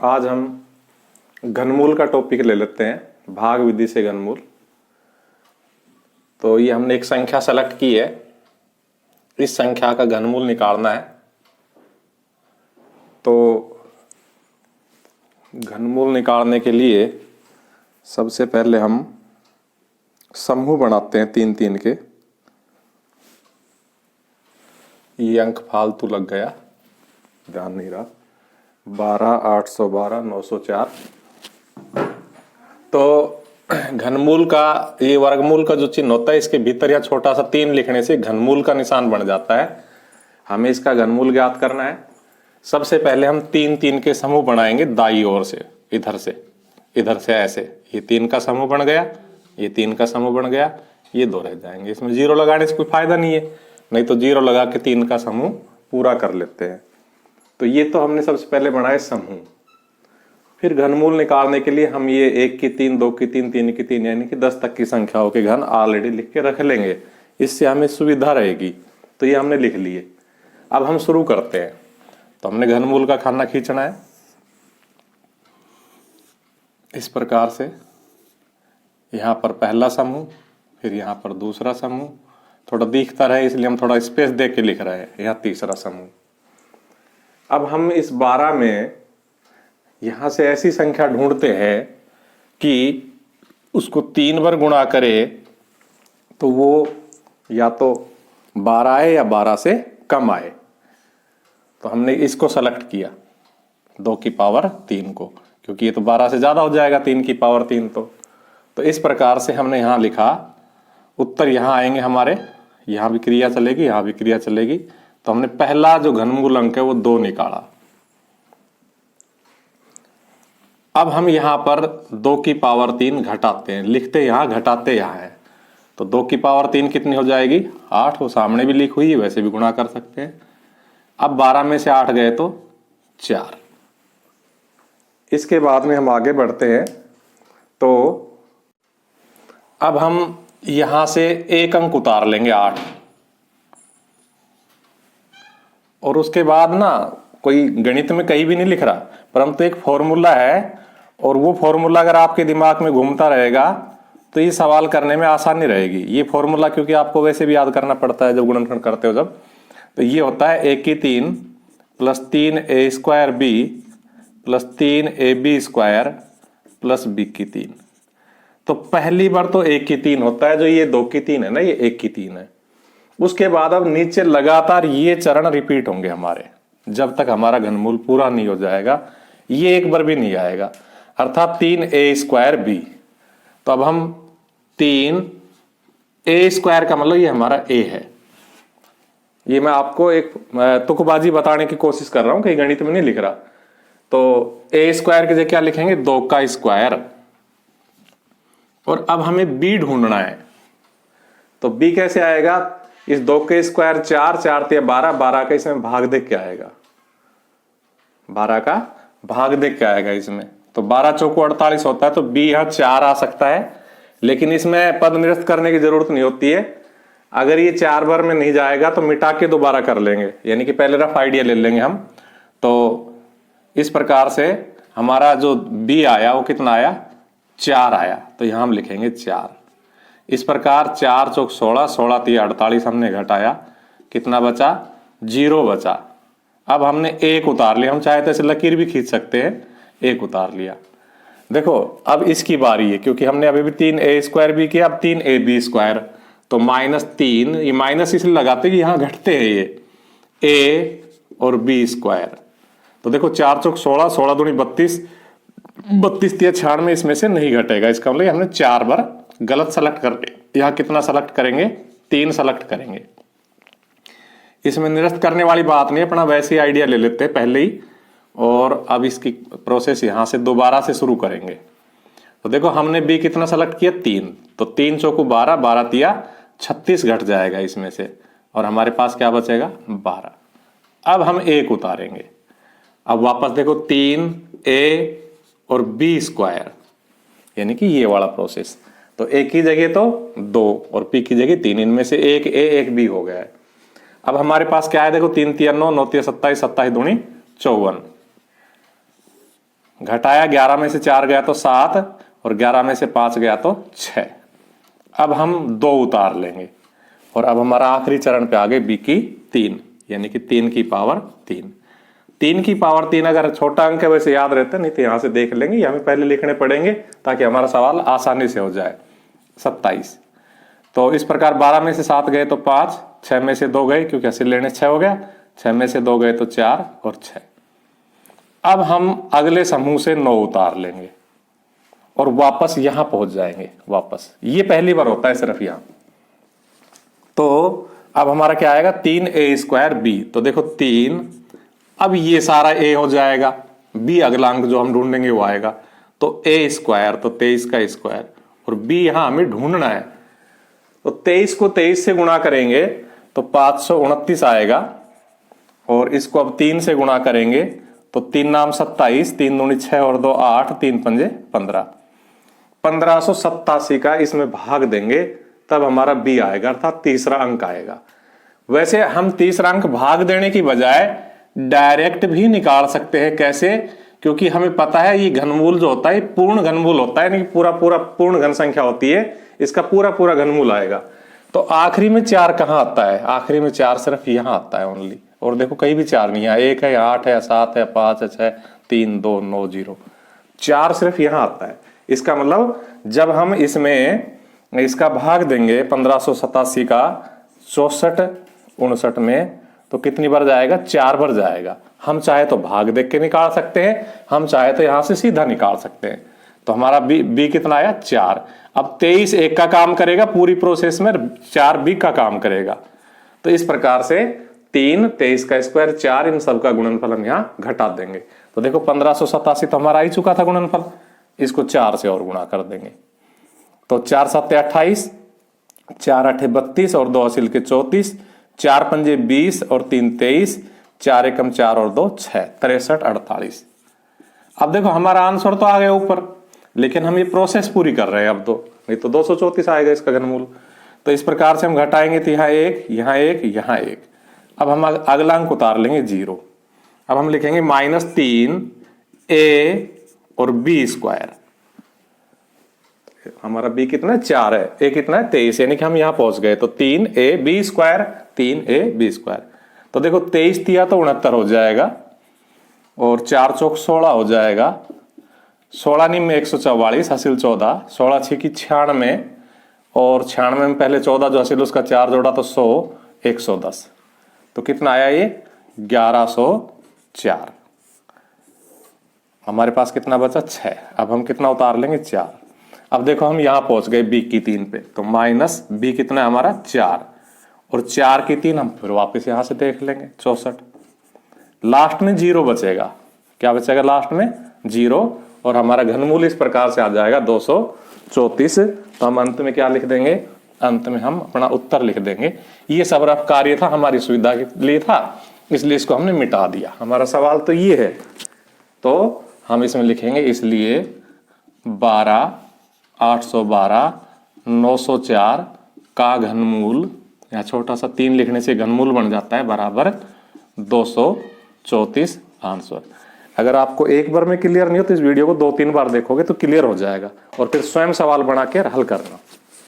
आज हम घनमूल का टॉपिक ले लेते हैं, भाग विधि से घनमूल। तो ये हमने एक संख्या सेलेक्ट की है, इस संख्या का घनमूल निकालना है। तो घनमूल निकालने के लिए सबसे पहले हम समूह बनाते हैं तीन तीन के। ये अंक फालतू लग गया, ध्यान नहीं रहा। 12, 812, 904। तो घनमूल का ये वर्गमूल का जो चिन्ह होता है, इसके भीतर या छोटा सा 3 लिखने से घनमूल का निशान बन जाता है। हमें इसका घनमूल ज्ञात करना है। सबसे पहले हम 3 3 के समूह बनाएंगे दाईं ओर से, इधर से ऐसे। ये 3 का समूह बन गया, ये 3 का समूह बन गया, ये 2 रह जाएंगे। इसमें 0 लगाने से कोई फायदा नहीं है, नहीं तो 0 लगा के 3 का समूह पूरा कर लेते हैं। तो ये तो हमने सबसे पहले बनाए समूह। फिर घनमूल निकालने के लिए हम ये 1 की 3, 2 की 3, 3 की 3 यानी कि 10 तक की संख्याओं के घन ऑलरेडी लिख के रख लेंगे, इससे हमें सुविधा रहेगी। तो ये हमने लिख लिए। अब हम शुरू करते हैं। तो हमने घनमूल का खाना खींचना है इस प्रकार से। यहाँ पर पहला समूह, फिर यहाँ पर दूसरा समूह। थोड़ा दिखता रहे इसलिए हम थोड़ा स्पेस दे के लिख रहे हैं। यहाँ तीसरा समूह। अब हम इस 12 में यहां से ऐसी संख्या ढूंढते हैं कि उसको 3 बार गुणा करे तो वो या तो 12 आए या 12 से कम आए। तो हमने इसको सेलेक्ट किया 2 की पावर 3 को, क्योंकि ये तो 12 से ज्यादा हो जाएगा 3 की पावर 3। तो इस प्रकार से हमने यहां लिखा। उत्तर यहां आएंगे हमारे, यहां भी क्रिया चलेगी, यहां भी क्रिया चलेगी। तो हमने पहला जो घनमूल अंक है वो 2 निकाला। अब हम यहां पर 2 की पावर 3 घटाते हैं, लिखते यहां घटाते यहां है। तो 2 की पावर 3 कितनी हो जाएगी? 8। वो सामने भी लिखी हुई है, वैसे भी गुणा कर सकते हैं। अब 12 में से 8 गए तो 4। इसके बाद में हम आगे बढ़ते हैं। तो अब हम यहां से एक अंक उतार लेंगे 8, और उसके बाद ना कोई गणित में कहीं भी नहीं लिख रहा, परंतु एक फॉर्मूला है, और वो फॉर्मूला अगर आपके दिमाग में घूमता रहेगा तो ये सवाल करने में आसानी रहेगी। ये फॉर्मूला क्योंकि आपको वैसे भी याद करना पड़ता है जब गुणनखंड करते हो जब। तो ये होता है 1 की 3 plus 3a² b plus 3ab² plus b की 3। तो पहली बार तो 1 की 3 होता है, जो ये 2 की 3 है ना, ये 1 की 3 है। उसके बाद अब नीचे लगातार ये चरण रिपीट होंगे हमारे, जब तक हमारा घनमूल पूरा नहीं हो जाएगा। ये एक बार भी नहीं आएगा, अर्थात 3a² b। तो अब हम 3a² का मतलब ये हमारा a है। ये मैं आपको एक तुकबाजी बताने की कोशिश कर रहा हूं, कहीं गणित में नहीं लिख रहा। तो a² की जगह क्या लिखेंगे? 2 का स्क्वायर। और अब हमें b ढूंढना है। तो b कैसे आएगा? इस 2 के स्क्वायर 4, 4 × 12, 12 का इसमें भाग देख के आएगा, 12 का भाग देख के आएगा इसमें। तो 12 चौको 48 होता है, तो b यहां 4 आ सकता है, लेकिन इसमें पद निरस्त करने की जरूरत नहीं होती है। अगर ये 4 बार में नहीं जाएगा तो मिटा के दोबारा कर लेंगे, यानी कि पहले रफ आइडिया ले लेंगे हम। तो इस प्रकार से हमारा जो b आया वो कितना आया? 4 आया। तो यहां हम लिखेंगे 4। इस प्रकार 4 चौक 16, 16 × 48 हमने घटाया, कितना बचा? 0 बचा। अब हमने 1 उतार लिया। हम चाहे तो ऐसे लकीर भी खींच सकते हैं, 1 उतार लिया। देखो अब इसकी बारी है, क्योंकि हमने अभी भी 3a² भी किया, अब 3ab²। तो -3, ये माइनस इसलिए लगाते कि यहां घटते हैं ये a और b²। तो देखो 4 चौक 16, 16 दूनी 32, 32 × 96 इसमें से नहीं घटेगा। इसका मतलब हमने 4 बार गलत सेलेक्ट करके यहां कितना सेलेक्ट करेंगे? 3 सेलेक्ट करेंगे। इसमें निरस्त करने वाली बात नहीं, अपना वैसे ही आइडिया ले लेते हैं पहले ही। और अब इसकी प्रोसेस यहां से दोबारा से शुरू करेंगे। तो देखो हमने b कितना सेलेक्ट किया? 3। तो 3 चौको 12, 12 × 36 घट जाएगा इसमें से, और हमारे पास क्या बचेगा? 12। अब हम 1 उतारेंगे। अब वापस देखो 3a और b², यानी कि ये वाला प्रोसेस। तो a की जगह तो 2 और p की जगह 3, इनमें से एक a एक b हो गया है। अब हमारे पास क्या है? देखो 3 × 3 = 9, 9 × 27, 27 दूनी 54। घटाया, 11 में से 4 गया तो 7 और 11 में से 5 गया तो 6। अब हम 2 उतार लेंगे और अब हमारा आखिरी चरण पे आ गए b की 3, यानी कि 3 की पावर 3। 3 की पावर 3 अगर छोटा अंक है वैसे याद रहता है, नहीं तो यहां से देख लेंगे, ये हमें पहले लिखने पड़ेंगे ताकि हमारा सवाल आसानी से हो जाए। 27। तो इस प्रकार 12 में से 7 गए तो 5, 6 में से 2 गए क्योंकि हासिल लेने 6 हो गया, 6 में से 2 गए तो 4 और 6। अब हम अगले समूह से 9 उतार लेंगे और वापस यहां पहुंच जाएंगे वापस। ये पहली बार होता है सिर्फ यहां। तो अब हमारा क्या आएगा 3a² b। तो देखो 3, अब ये सारा a हो जाएगा, b अगला अंक जो हम ढूंढेंगे वो आएगा, तो a² तो 23 का स्क्वायर और b यहां हमें ढूंढना है। तो 23 को 23 से गुणा करेंगे तो 529 आएगा और इसको अब 3 से गुणा करेंगे तो 3 नाम 27, 3 दूनी 6 और 2 8, 3 पंजे 15। 1587 का इसमें भाग देंगे तब हमारा b आएगा, अर्थात तीसरा अंक आएगा। वैसे हम तीसरा अंक भाग देने की बजाय डायरेक्ट भी निकाल सकते हैं। कैसे? क्योंकि हमें पता है ये घनमूल जो होता है पूर्ण घनमूल होता है, नहीं पूरा पूर्ण घन संख्या होती है, इसका पूरा घनमूल आएगा। तो आखिरी में 4 कहां आता है? आखिरी में 4 सिर्फ यहां आता है ओनली, और देखो कहीं भी 4 नहीं है, 1 है, 8 है, 7 है, 5 है, 6, 3, 2, 9, 0, 4 सिर्फ यहां आता है। इसका मतलब जब हम इसमें इसका भाग देंगे 1587 का 64 59 में, तो कितनी बार जाएगा? 4 बार जाएगा। हम चाहे तो भाग देख के निकाल सकते हैं, हम चाहे तो यहां से सीधा निकाल सकते हैं। तो हमारा b कितना आया? 4। अब 23 1 का काम करेगा, पूरी प्रोसेस में 4 b का काम करेगा। तो इस प्रकार से 3, 23 का स्क्वायर, 4, इन सब का गुणनफल हम यहाँ घटा देंगे। तो देखो 1587 तो हमारा आ ही चुका था गुणनफल, इसको 4 से और गुणा कर देंगे तो 4 7 28, 4 8 32 और 2 हासिल के 34, 4 पंजे 20 और 3 23, 4 एकम 4 और 2 6, 63 48। अब देखो हमारा आंसर तो आ गया ऊपर, लेकिन हम ये प्रोसेस पूरी कर रहे हैं अब तो, नहीं तो 234 आएगा इसका घनमूल। तो इस प्रकार से हम घटाएंगे तो यहाँ 1, यहाँ 1, यहाँ 1। अब हम अगला अंक उतार लेंगे 0। अब हम लिखेंगे -3a और b²। हमारा b कितना है? 4 है, a कितना है? 23, यानी कि हम यहां पहुंच गए। तो 3ab², 3ab²। तो देखो 23 दिया तो 69 हो जाएगा और 4 चौक 16 हो जाएगा, 16 निम में 144 हासिल 14, 16 6 की 96 और 96 में पहले 14 जो हासिल उसका 4 जोड़ा तो 100, 110। तो कितना आया ये? 1104। हमारे पास कितना बचा? 6। अब हम कितना उतार लेंगे? 4। अब देखो हम यहां पहुंच गए b की 3 पे, तो माइनस b कितना है हमारा? 4 और 4 की 3 हम फिर वापस यहां से देख लेंगे 64। लास्ट में 0 बचेगा। क्या बचेगा लास्ट में? 0। और हमारा घनमूल इस प्रकार से आ जाएगा 234। तो हम अंत में क्या लिख देंगे? अंत में हम अपना उत्तर लिख देंगे। ये सब रफ कार्य था, हमारी सुविधा के लिए था, इसलिए इसको हमने मिटा दिया। हमारा सवाल तो ये है, तो हम इसमें लिखेंगे इसलिए 12 812 904 का घनमूल, यहाँ छोटा सा 3 लिखने से घनमूल बन जाता है, बराबर 234 आंसर। अगर आपको एक बार में क्लियर नहीं हो तो इस वीडियो को 2-3 बार देखोगे तो क्लियर हो जाएगा, और फिर स्वयं सवाल बना के हल करना।